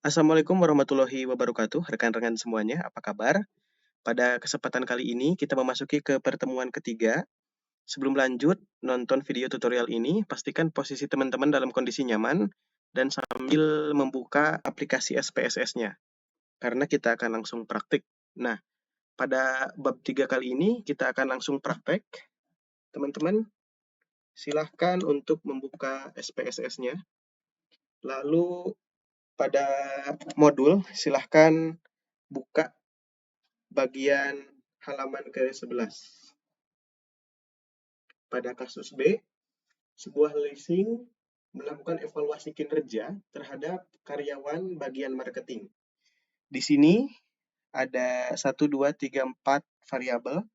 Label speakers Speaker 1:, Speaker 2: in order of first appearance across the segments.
Speaker 1: Assalamualaikum warahmatullahi wabarakatuh, rekan-rekan semuanya, apa kabar? Pada kesempatan kali ini, kita memasuki ke pertemuan ketiga. Sebelum lanjut nonton video tutorial ini, pastikan posisi teman-teman dalam kondisi nyaman dan sambil membuka aplikasi SPSS-nya, karena kita akan langsung praktik. Nah, pada bab 3 kali ini, kita akan langsung praktek. Teman-teman, silahkan untuk membuka SPSS-nya. Lalu, pada modul, silahkan buka bagian halaman ke-11. Pada kasus B, sebuah leasing melakukan evaluasi kinerja terhadap karyawan bagian marketing. Di sini ada 1, 2, 3, 4 variabel.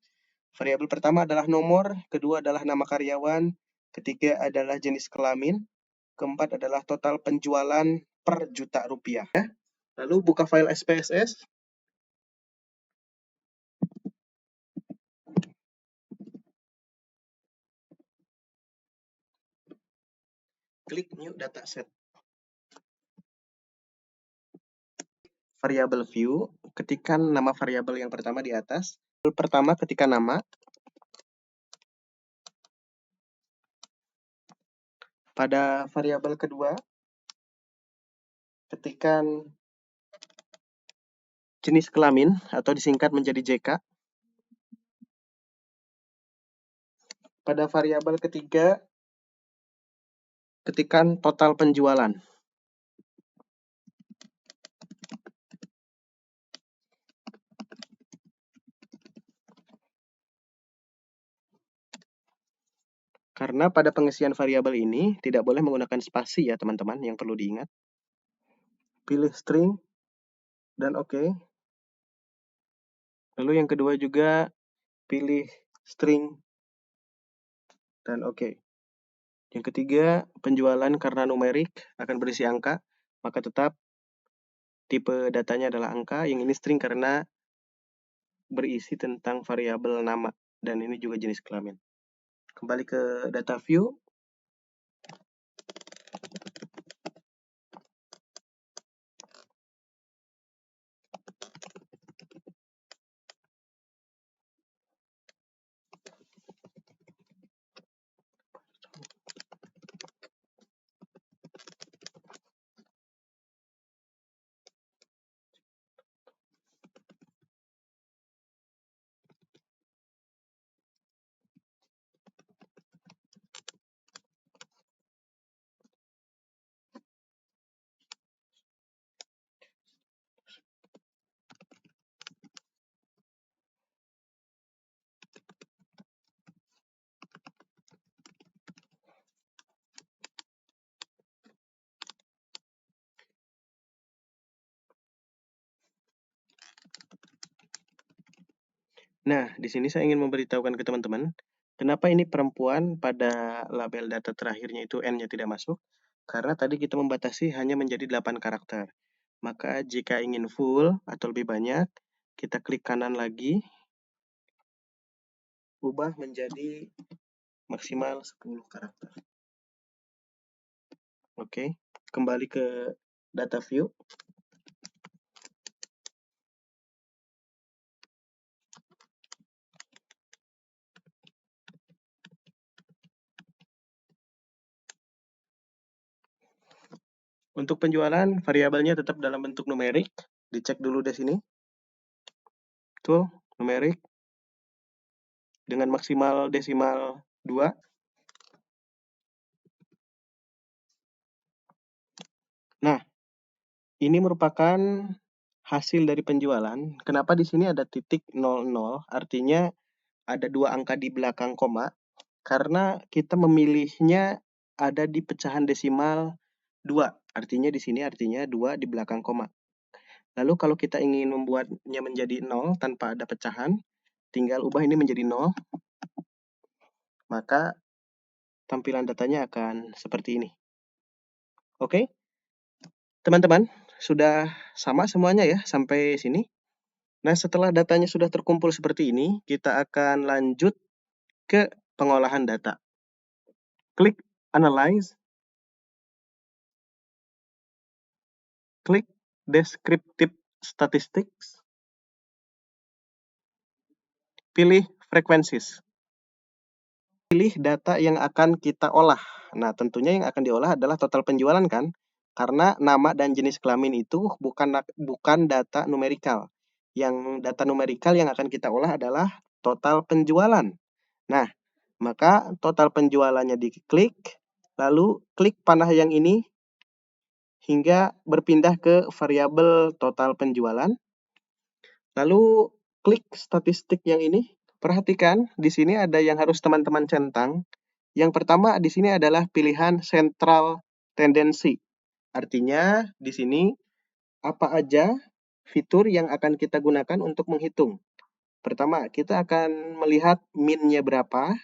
Speaker 1: Variabel pertama adalah nomor, kedua adalah nama karyawan, ketiga adalah jenis kelamin, keempat adalah total penjualan per juta rupiah. Lalu buka file SPSS. Klik New Dataset. Variabel view, ketikkan nama variabel yang pertama di atas. Pertama, ketikkan nama. Pada variabel kedua, ketikkan jenis kelamin atau disingkat menjadi JK. Pada variabel ketiga, ketikkan total penjualan. Karena pada pengisian variabel ini tidak boleh menggunakan spasi ya teman-teman, yang perlu diingat. Pilih string dan OK. Lalu yang kedua juga pilih string dan OK. Yang ketiga, penjualan karena numerik akan berisi angka, maka tetap tipe datanya adalah angka. Yang ini string karena berisi tentang variabel nama, dan ini juga jenis kelamin. Kembali ke data view. Nah, di sini saya ingin memberitahukan ke teman-teman, kenapa ini perempuan pada label data terakhirnya itu N-nya tidak masuk. Karena tadi kita membatasi hanya menjadi 8 karakter. Maka jika ingin full atau lebih banyak, kita klik kanan lagi, ubah menjadi maksimal 10 karakter. Oke, kembali ke data view. Untuk penjualan, variabelnya tetap dalam bentuk numerik. Dicek dulu di sini. Tuh, numerik dengan maksimal desimal 2. Nah, ini merupakan hasil dari penjualan. Kenapa di sini ada titik 00? Artinya ada 2 angka di belakang koma. Karena kita memilihnya ada di pecahan desimal 2. Artinya di sini 2 di belakang koma. Lalu kalau kita ingin membuatnya menjadi 0 tanpa ada pecahan, tinggal ubah ini menjadi 0. Maka tampilan datanya akan seperti ini. Oke? Teman-teman, sudah sama semuanya ya sampai sini? Nah, setelah datanya sudah terkumpul seperti ini, kita akan lanjut ke pengolahan data. Klik Analyze. Klik descriptive statistics, pilih frequencies. Pilih data yang akan kita olah. Nah, tentunya yang akan diolah adalah total penjualan kan? Karena nama dan jenis kelamin itu bukan data numerikal. Yang data numerikal yang akan kita olah adalah total penjualan. Nah, maka total penjualannya diklik, lalu klik panah yang ini hingga berpindah ke variabel total penjualan. Lalu klik statistik yang ini. Perhatikan, di sini ada yang harus teman-teman centang. Yang pertama di sini adalah pilihan central tendency. Artinya di sini apa aja fitur yang akan kita gunakan untuk menghitung. Pertama, kita akan melihat min-nya berapa,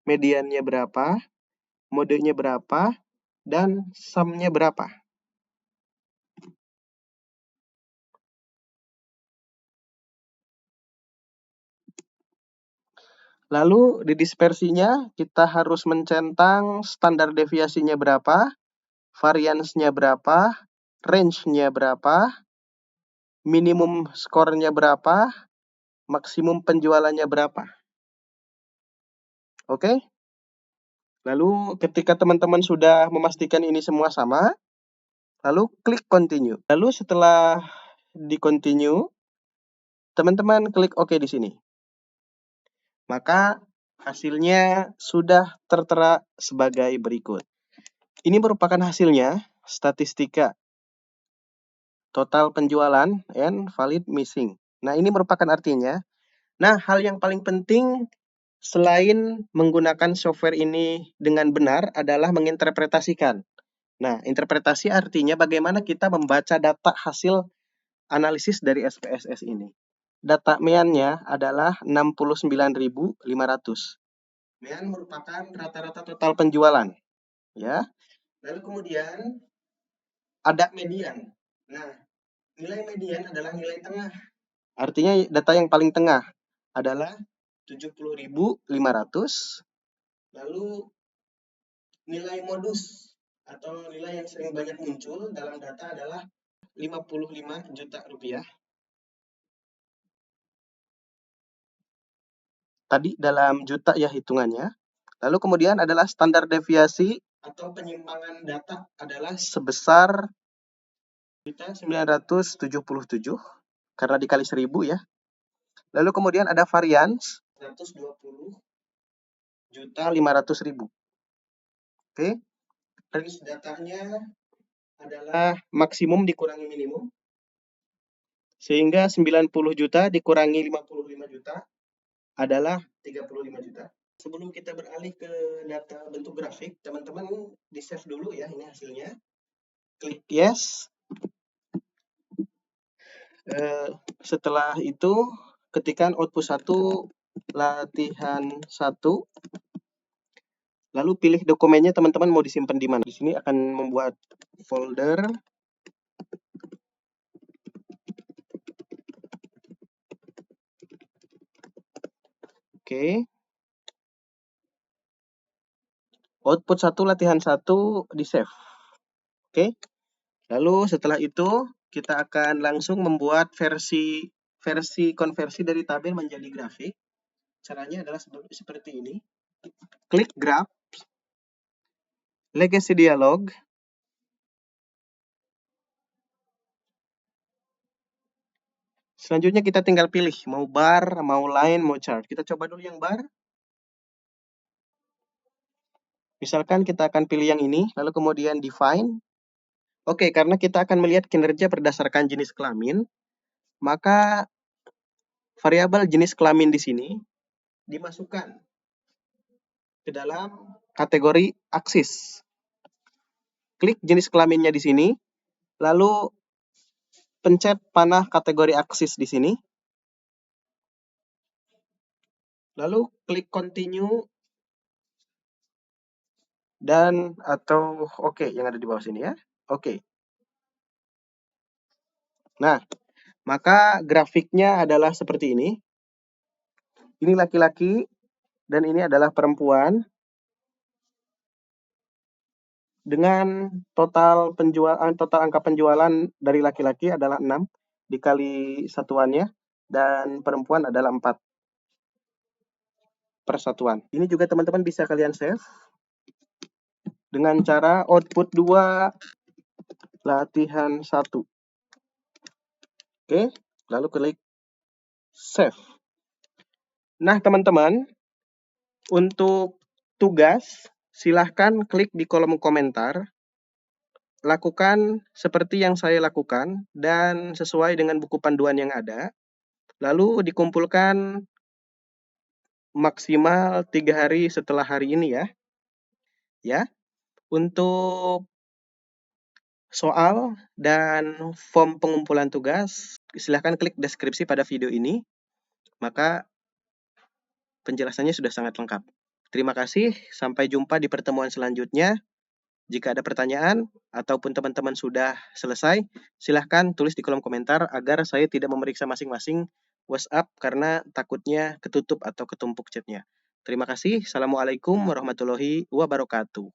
Speaker 1: mediannya berapa, modenya berapa, dan sum-nya berapa. Lalu di dispersinya kita harus mencentang standar deviasinya berapa, variansnya berapa, range-nya berapa, minimum skornya berapa, maksimum penjualannya berapa. Oke? Lalu ketika teman-teman sudah memastikan ini semua sama, lalu klik continue. Lalu setelah di continue, teman-teman klik OK di sini. Maka hasilnya sudah tertera sebagai berikut. Ini merupakan hasilnya statistika total penjualan and valid missing. Nah, ini merupakan artinya. Nah, hal yang paling penting selain menggunakan software ini dengan benar adalah menginterpretasikan. Nah, interpretasi artinya bagaimana kita membaca data hasil analisis dari SPSS ini. Data MEAN-nya adalah 69.500. MEAN merupakan rata-rata total penjualan, ya. Lalu kemudian ada median. Nah, nilai median adalah nilai tengah. Artinya data yang paling tengah adalah 70.500. Lalu nilai modus atau nilai yang sering banyak muncul dalam data adalah 55 juta rupiah. Tadi dalam juta ya hitungannya. Lalu kemudian adalah standar deviasi atau penyimpangan data adalah sebesar 977 karena dikali 1000 ya. Lalu kemudian ada varians 120.500.000. Oke. Range datanya adalah maksimum dikurangi minimum. Sehingga 90 juta dikurangi 55 juta adalah 35 juta. Sebelum kita beralih ke data bentuk grafik, teman-teman di-save dulu ya ini hasilnya. Klik yes. Setelah itu, ketikkan output 1, latihan 1. Lalu pilih dokumennya teman-teman mau disimpan di mana. Di sini akan membuat folder. Oke. Output 1 latihan 1 di save. Oke. Lalu setelah itu kita akan langsung membuat versi konversi dari tabel menjadi grafik. Caranya adalah seperti ini. Klik graph, legacy dialog. Selanjutnya kita tinggal pilih mau bar, mau line, mau chart. Kita coba dulu yang bar. Misalkan kita akan pilih yang ini, lalu kemudian define. Oke, karena kita akan melihat kinerja berdasarkan jenis kelamin, maka variabel jenis kelamin di sini dimasukkan ke dalam kategori aksis. Klik jenis kelaminnya di sini, lalu pencet panah kategori aksis di sini. Lalu klik continue dan atau oke yang ada di bawah sini ya. Oke. Nah, maka grafiknya adalah seperti ini. Ini laki-laki dan ini adalah perempuan. dengan total angka penjualan dari laki-laki adalah 6 dikali satuannya, dan perempuan adalah 4 per satuan. Ini juga teman-teman bisa kalian save dengan cara output 2 latihan 1. Oke, lalu klik save. Nah, teman-teman, untuk tugas silahkan klik di kolom komentar, lakukan seperti yang saya lakukan dan sesuai dengan buku panduan yang ada, lalu dikumpulkan maksimal 3 hari setelah hari ini ya. Untuk soal dan form pengumpulan tugas, silahkan klik deskripsi pada video ini, maka penjelasannya sudah sangat lengkap. Terima kasih, sampai jumpa di pertemuan selanjutnya. Jika ada pertanyaan ataupun teman-teman sudah selesai, silahkan tulis di kolom komentar agar saya tidak memeriksa masing-masing WhatsApp karena takutnya ketutup atau ketumpuk chatnya. Terima kasih. Assalamualaikum warahmatullahi wabarakatuh.